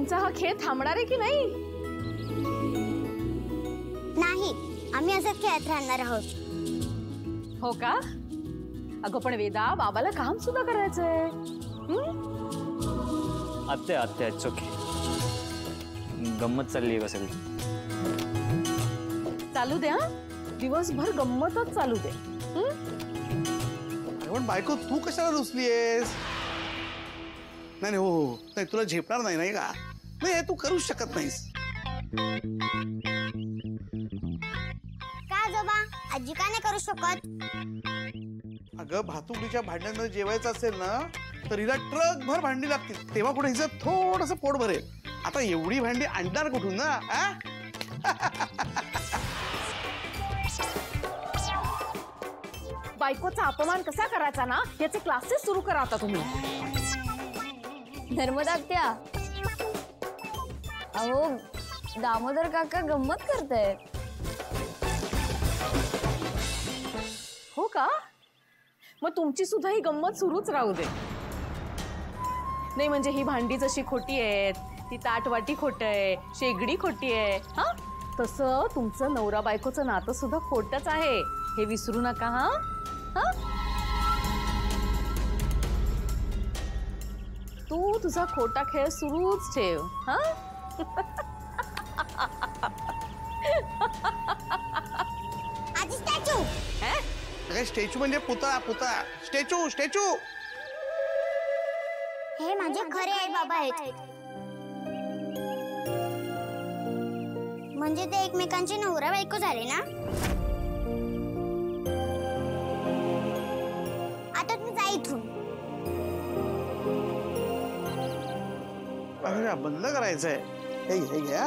तुमचा हा खेळ थांबणार आहे की नाही? नाही, आम्ही असंच खेळत राहणार आहोत. हो का? अगं पण वेदा, बाबाला काम सुद्धा करायचंय. आत्या आत्या इट्स ओके. गंमत चालली आहे का सगळी? चालू दे हा, दिवसभर गंमतच चालू दे. पण बायको तू कशाला रुसलीयेस? नाही हो नाही, तुला झेपणार नाही नाही का? नाही तू करूच शकत नाहीस. का आजोबा, आजी का नाही करू शकत? अगं भातुकलीच्या भांड्यांमध्ये जेवायचं असेल ना तर हिला ट्रक भर भांडी लागतील, तेव्हा कुठे हिचं थोडंसं पोट भरेल. आता एवढी भांडी आणणार कुठून ना? बायकोचा अपमान कसा करायचा ना याचे क्लासेस सुरू करा आता तुम्ही. नर्मदा आत्या, अहो दामोदर काका गंमत करतायत. हो का? मग तुमची सुद्धा ही गंमत सुरूच राहू दे. नाही म्हणजे ही भांडी जशी खोटी आहेत, ती ताटवाटी खोट आहे, शेगडी खोटी आहे, हा तसं तुमचं नवरा बायकोचं नातं सुद्धा खोटच आहे, हे विसरू नका. हा हा, तू तुझा खोटा खेळ सुरूच ठेव. हा आजी स्टॅच्यू. अगं स्टॅच्यू म्हणजे पुतळा पुतळा. Statue statue. हे माझे खरे आई बाबा आहेत. म्हणजे ते एकमेकांचे नवरा बायको झाले ना? आता तुम्ही जा इथून. बंद करायचंय. हे घ्या.